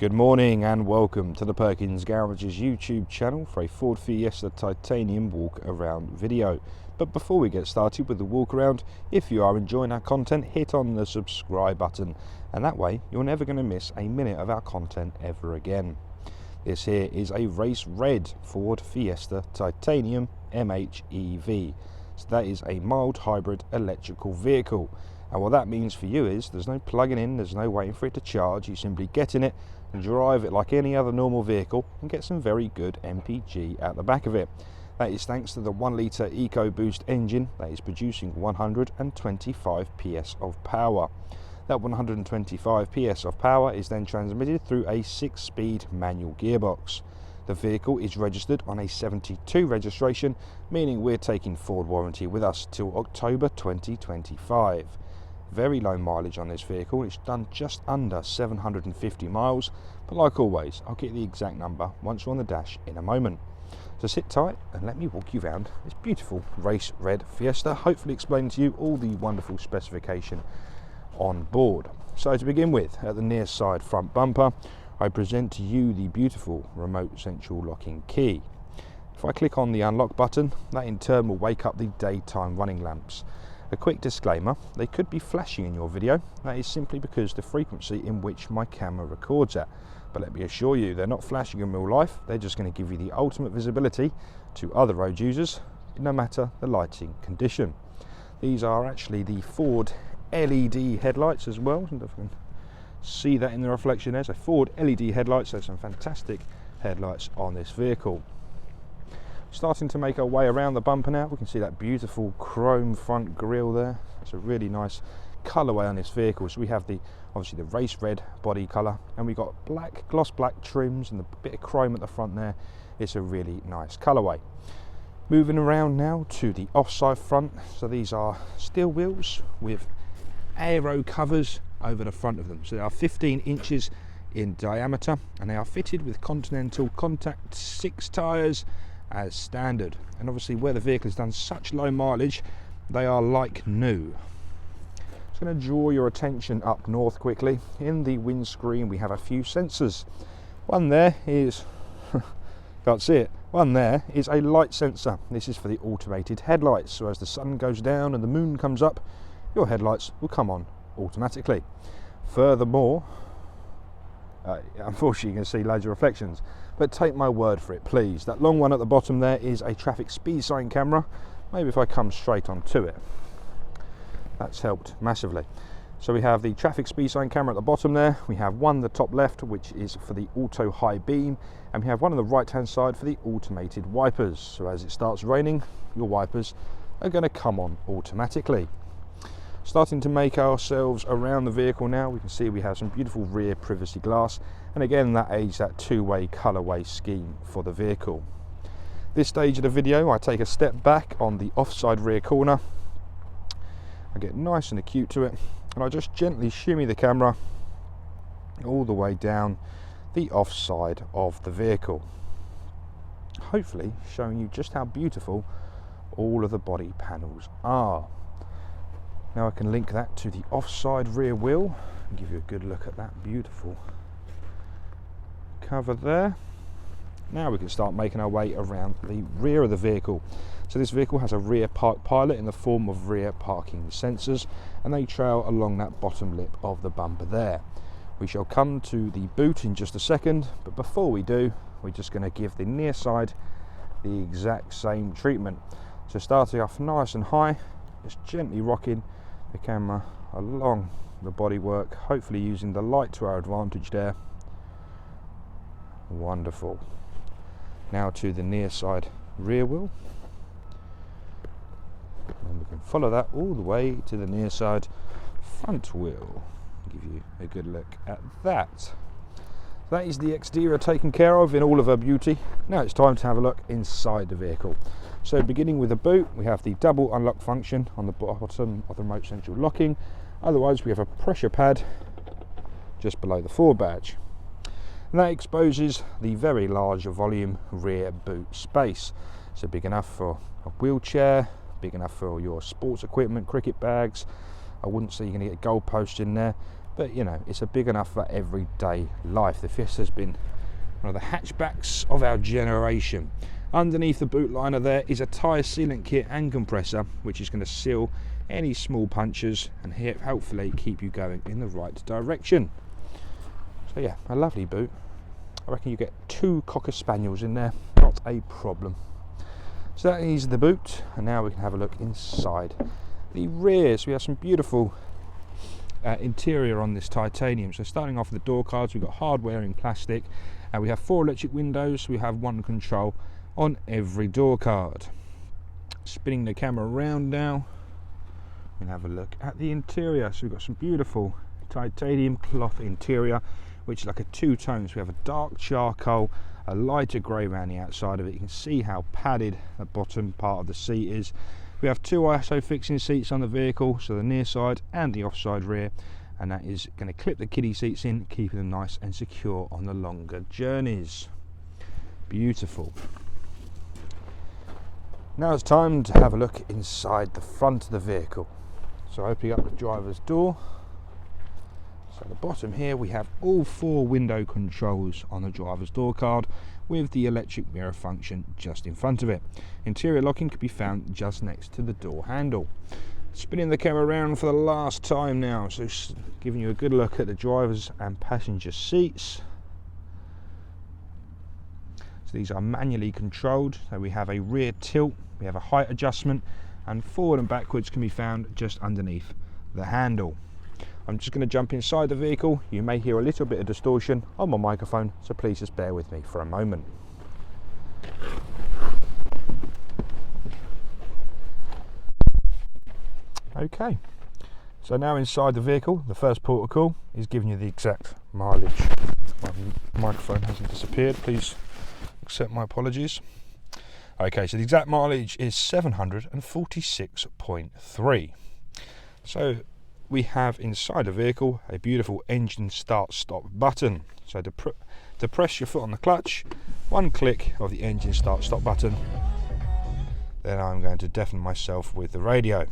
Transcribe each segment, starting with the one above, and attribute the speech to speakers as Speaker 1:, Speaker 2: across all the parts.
Speaker 1: Good morning and welcome to the Perkins Garage's YouTube channel for a Ford Fiesta Titanium walk around video. But before we get started with the walk around, if you are enjoying our content, hit on the subscribe button, and that way you're never going to miss a minute of our content ever again. This here is a race red Ford Fiesta Titanium MHEV. So that is a mild hybrid electrical vehicle. And what that means for you is there's no plugging in, there's no waiting for it to charge. You simply get in it and drive it like any other normal vehicle and get some very good MPG out the back of it. That is thanks to the 1 litre EcoBoost engine that is producing 125 PS of power. That 125 PS of power is then transmitted through a 6-speed manual gearbox. The vehicle is registered on a 72 registration, meaning we're taking Ford warranty with us till October 2025. Very low mileage on this vehicle. It's done just under 750 miles, but like always, I'll get the exact number once we're on the dash in a moment. So sit tight and let me walk you around this beautiful race red Fiesta, hopefully explaining to you all the wonderful specification on board. So to begin with, at the near side front bumper, I present to you the beautiful remote central locking key. If I click on the unlock button, that in turn will wake up the daytime running lamps. A quick disclaimer, they could be flashing in your video. That is simply because the frequency in which my camera records at. But let me assure you, they're not flashing in real life. They're just going to give you the ultimate visibility to other road users, no matter the lighting condition. These are actually the Ford LED headlights as well. I don't know if you can see that in the reflection there. So Ford LED headlights, there's some fantastic headlights on this vehicle. Starting to make our way around the bumper now. We can see that beautiful chrome front grille there. It's a really nice colourway on this vehicle. So we have obviously the race red body colour, and we've got black, gloss black trims and a bit of chrome at the front there. It's a really nice colourway. Moving around now to the offside front. So these are steel wheels with aero covers over the front of them. So they are 15 inches in diameter, and they are fitted with Continental Contact 6 tyres as standard. And obviously where the vehicle has done such low mileage, they are like new. Just going to draw your attention up north quickly. In the windscreen we have a few sensors. One there is can't see it. One there is a light sensor. This is for the automated headlights, so as the sun goes down and the moon comes up, your headlights will come on automatically. Furthermore, unfortunately you can see loads of reflections, but take my word for it please, that long one at the bottom there is a traffic speed sign camera. Maybe if I come straight onto it, that's helped massively. So we have the traffic speed sign camera at the bottom there, we have one at the top left which is for the auto high beam, and we have one on the right hand side for the automated wipers. So as it starts raining, your wipers are going to come on automatically. Starting to make ourselves around the vehicle now, we can see we have some beautiful rear privacy glass, and again that aids that two-way colourway scheme for the vehicle. This stage of the video I take a step back on the offside rear corner, I get nice and acute to it, and I just gently shimmy the camera all the way down the offside of the vehicle, hopefully showing you just how beautiful all of the body panels are. Now I can link that to the offside rear wheel and give you a good look at that beautiful cover there. Now we can start making our way around the rear of the vehicle. So this vehicle has a rear park pilot in the form of rear parking sensors, and they trail along that bottom lip of the bumper there. We shall come to the boot in just a second, but before we do, we're just going to give the near side the exact same treatment. So starting off nice and high, just gently rocking the camera along the bodywork, hopefully using the light to our advantage there. Wonderful. Now to the near side rear wheel, and we can follow that all the way to the near side front wheel. Give you a good look at that. That is the exterior taken care of in all of her beauty. Now it's time to have a look inside the vehicle. So beginning with the boot, we have the double unlock function on the bottom of the remote central locking. Otherwise we have a pressure pad just below the Ford badge. And that exposes the very large volume rear boot space. So big enough for a wheelchair, big enough for your sports equipment, cricket bags. I wouldn't say you're going to get goalposts in there, but you know, it's a big enough for everyday life. The Fiesta's been one of the hatchbacks of our generation. Underneath the boot liner there is a tyre sealant kit and compressor, which is going to seal any small punctures and hopefully keep you going in the right direction. So yeah, a lovely boot. I reckon you get 2 Cocker Spaniels in there, not a problem. So that is the boot, and now we can have a look inside the rear. So we have some beautiful interior on this titanium. So starting off with the door cards, we've got hardware in plastic, and we have 4 electric windows. We have 1 control on every door card. Spinning the camera around now, we can have a look at the interior. So we've got some beautiful titanium cloth interior, which is like a 2 tones. We have a dark charcoal, a lighter grey around the outside of it. You can see how padded the bottom part of the seat is. We have 2 ISO fixing seats on the vehicle, so the near side and the offside rear, and that is going to clip the kiddie seats in, keeping them nice and secure on the longer journeys. Beautiful. Now it's time to have a look inside the front of the vehicle. So opening up the driver's door. So at the bottom here we have all 4 window controls on the driver's door card, with the electric mirror function just in front of it. Interior locking can be found just next to the door handle. Spinning the camera around for the last time now, so giving you a good look at the driver's and passenger seats. So these are manually controlled, so we have a rear tilt, we have a height adjustment, and forward and backwards can be found just underneath the handle. I'm just going to jump inside the vehicle. You may hear a little bit of distortion on my microphone, so please just bear with me for a moment. Okay, so now inside the vehicle, the first port of call is giving you the exact mileage. My microphone hasn't disappeared, please accept my apologies. Okay, so the exact mileage is 746.3. So we have inside the vehicle a beautiful engine start stop button. So to press your foot on the clutch, 1 click of the engine start stop button, then I'm going to deafen myself with the radio.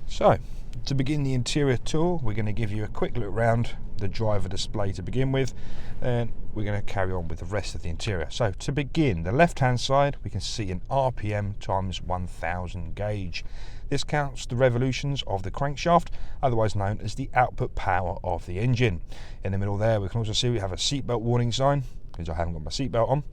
Speaker 1: So to begin the interior tour, we're going to give you a quick look around the driver display to begin with, and we're going to carry on with the rest of the interior. So to begin, the left hand side we can see an RPM times 1000 gauge. This counts the revolutions of the crankshaft, otherwise known as the output power of the engine. In the middle there we can also see we have a seatbelt warning sign, because I haven't got my seatbelt on.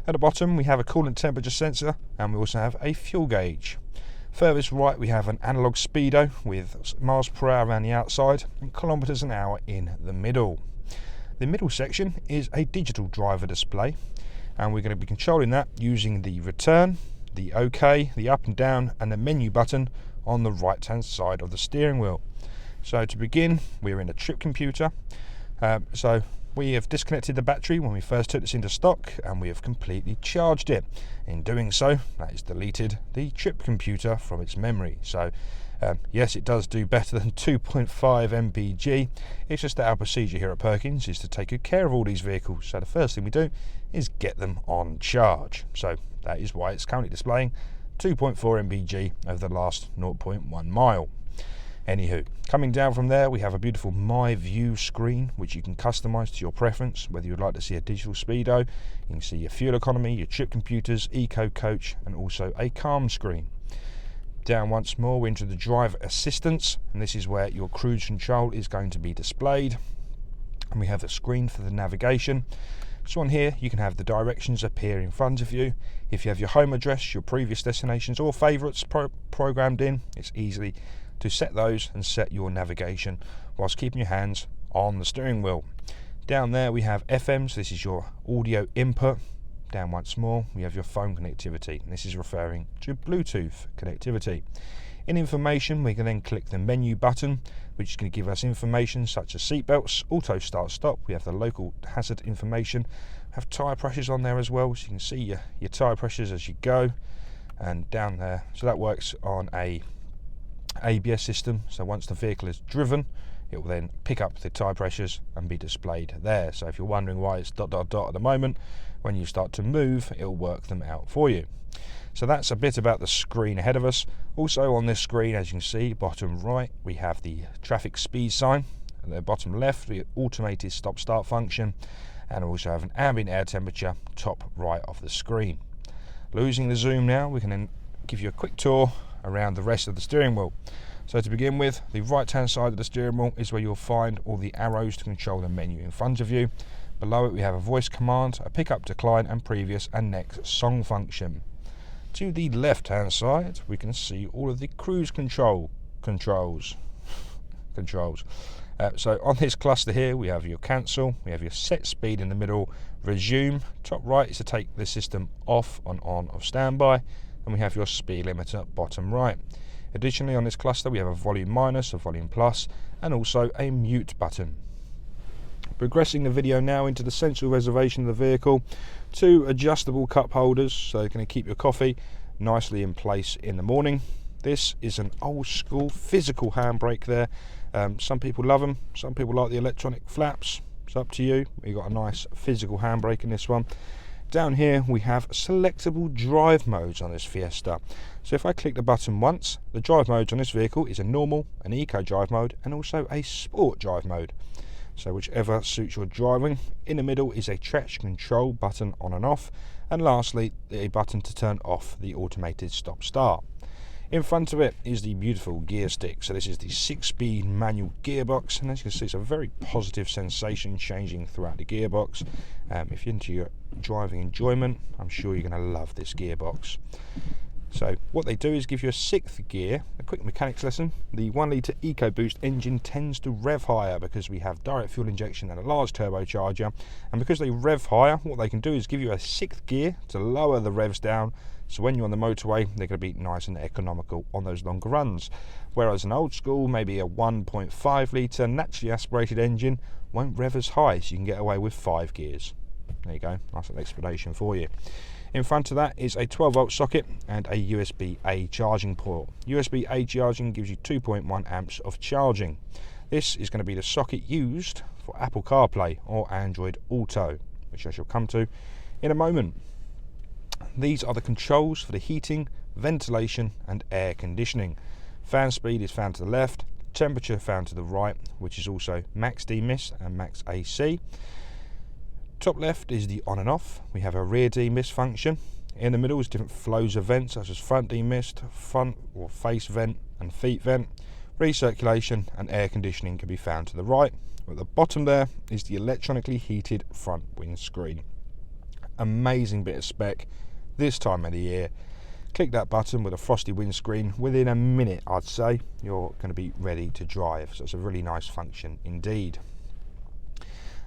Speaker 1: At the bottom we have a coolant temperature sensor, and we also have a fuel gauge. Furthest right we have an analog speedo with miles per hour around the outside and kilometres an hour in the middle. The middle section is a digital driver display, and we're going to be controlling that using the return, the OK, the up and down, and the menu button on the right hand side of the steering wheel. So to begin, we're in a trip computer. So we have disconnected the battery when we first took this into stock, and we have completely charged it. In doing so, that has deleted the trip computer from its memory. So yes, it does do better than 2.5 mpg. It's just that our procedure here at Perkins is to take good care of all these vehicles. So the first thing we do is get them on charge. So that is why it's currently displaying 2.4 mpg over the last 0.1 mile. Anywho, coming down from there we have a beautiful Mhev screen, which you can customise to your preference, whether you'd like to see a digital speedo. You can see your fuel economy, your trip computers, eco coach, and also a calm screen. Down once more we're into the driver assistance, and this is where your cruise control is going to be displayed, and we have the screen for the navigation. So on here you can have the directions appear in front of you. If you have your home address, your previous destinations or favourites programmed in, it's easy to set those and set your navigation whilst keeping your hands on the steering wheel. Down there we have FM, so this is your audio input. Down once more we have your phone connectivity, and this is referring to Bluetooth connectivity. In information we can then click the menu button, which is going to give us information such as seatbelts, auto start stop. We have the local hazard information, have tyre pressures on there as well, so you can see your tyre pressures as you go. And down there, so that works on a ABS system, so once the vehicle is driven it will then pick up the tyre pressures and be displayed there. So if you're wondering why it's ... at the moment, when you start to move it will work them out for you. So that's a bit about the screen ahead of us. Also on this screen, as you can see bottom right, we have the traffic speed sign, At the bottom left, the automated stop-start function, and also have an ambient air temperature top right of the screen. Losing the zoom now, we can then give you a quick tour around the rest of the steering wheel. So to begin with, the right hand side of the steering wheel is where you'll find all the arrows to control the menu in front of you. Below it we have a voice command, a pick up, decline and previous and next song function. To the left hand side we can see all of the cruise controls. So on this cluster here we have your cancel, we have your set speed in the middle, resume, top right is to take the system off and on of standby, and we have your speed limiter bottom right. Additionally on this cluster we have a volume minus, a volume plus and also a mute button. Progressing the video now into the central reservation of the vehicle, 2 adjustable cup holders so they're going to keep your coffee nicely in place in the morning. This is an old school physical handbrake there. Some people love them, some people like the electronic flaps. It's up to you. We've got a nice physical handbrake in this one. Down here we have selectable drive modes on this Fiesta. So if I click the button once, the drive modes on this vehicle is a normal, an eco drive mode and also a sport drive mode. So whichever suits your driving. In the middle is a traction control button on and off, and lastly a button to turn off the automated stop start. In front of it is the beautiful gear stick. So this is the 6-speed manual gearbox, and as you can see it's a very positive sensation changing throughout the gearbox. If you're into your driving enjoyment, I'm sure you're going to love this gearbox. So what they do is give you a 6th gear. A quick mechanics lesson: the 1 litre EcoBoost engine tends to rev higher because we have direct fuel injection and a large turbocharger, and because they rev higher, what they can do is give you a 6th gear to lower the revs down, so when you're on the motorway they're going to be nice and economical on those longer runs, whereas an old school, maybe a 1.5 litre naturally aspirated engine won't rev as high, so you can get away with 5 gears. There you go, nice little explanation for you. In front of that is a 12-volt socket and a USB-A charging port. USB-A charging gives you 2.1 amps of charging. This is going to be the socket used for Apple CarPlay or Android Auto, which I shall come to in a moment. These are the controls for the heating, ventilation and air conditioning. Fan speed is found to the left, temperature found to the right, which is also max demist and max AC. Top left is the on and off. We have a rear demist function. In the middle is different flows of vent, such as front demist, front or face vent and feet vent. Recirculation and air conditioning can be found to the right. At the bottom there is the electronically heated front windscreen. Amazing bit of spec this time of the year. Click that button with a frosty windscreen. Within a minute, I'd say, you're going to be ready to drive. So it's a really nice function indeed.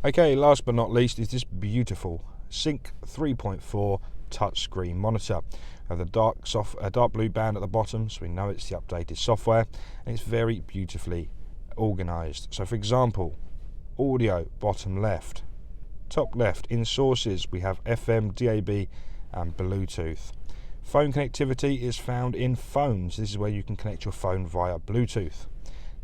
Speaker 1: Okay, last but not least is this beautiful Sync 3.4 touchscreen monitor. The dark blue band at the bottom, so we know it's the updated software, and it's very beautifully organised. So for example, audio bottom left, top left in sources we have FM, DAB and Bluetooth. Phone connectivity is found in phones. This is where you can connect your phone via Bluetooth.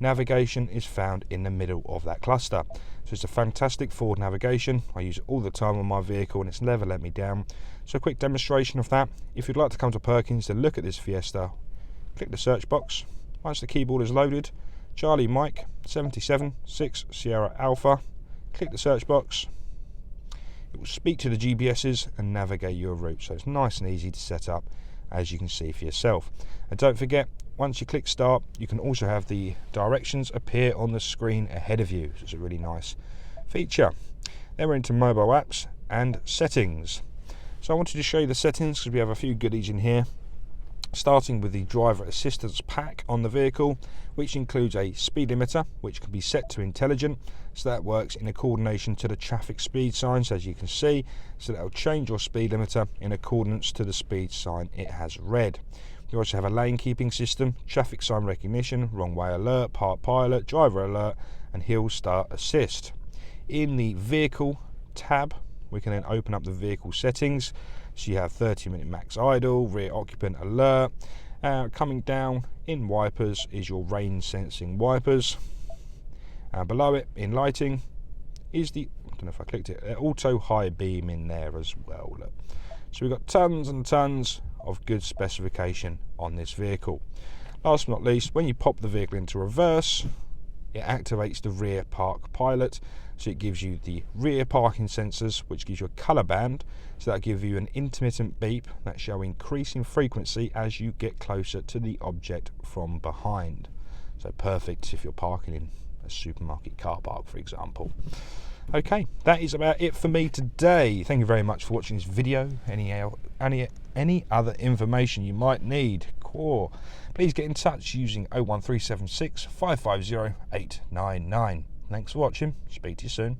Speaker 1: Navigation is found in the middle of that cluster. So it's a fantastic forward navigation. I use it all the time on my vehicle and it's never let me down. So a quick demonstration of that. If you'd like to come to Perkins to look at this Fiesta, click the search box. Once the keyboard is loaded, Charlie Mike 77 6 Sierra Alpha, click the search box. It will speak to the GPSs and navigate your route. So it's nice and easy to set up, as you can see for yourself. And don't forget, once you click start, you can also have the directions appear on the screen ahead of you. So it's a really nice feature. Then we're into mobile apps and settings. So I wanted to show you the settings because we have a few goodies in here. Starting with the driver assistance pack on the vehicle, which includes a speed limiter, which can be set to intelligent, so that works in coordination to the traffic speed signs, as you can see, so that will change your speed limiter in accordance to the speed sign it has read. We also have a lane keeping system, traffic sign recognition, wrong way alert, park pilot, driver alert and hill start assist. In the vehicle tab, we can then open up the vehicle settings. So you have 30-minute max idle, rear occupant alert. Coming down in wipers is your rain sensing wipers. Below it in lighting is the, I don't know if I clicked it, auto high beam in there as well. Look. So we've got tons and tons of good specification on this vehicle. Last but not least, when you pop the vehicle into reverse, it activates the rear park pilot, so it gives you the rear parking sensors, which gives you a colour band, so that'll give you an intermittent beep that shall increase in frequency as you get closer to the object from behind. So perfect if you're parking in a supermarket car park, for example. Okay, that is about it for me today. Thank you very much for watching this video. Any other information you might need, please get in touch using 01376 550 899. Thanks for watching. Speak to you soon.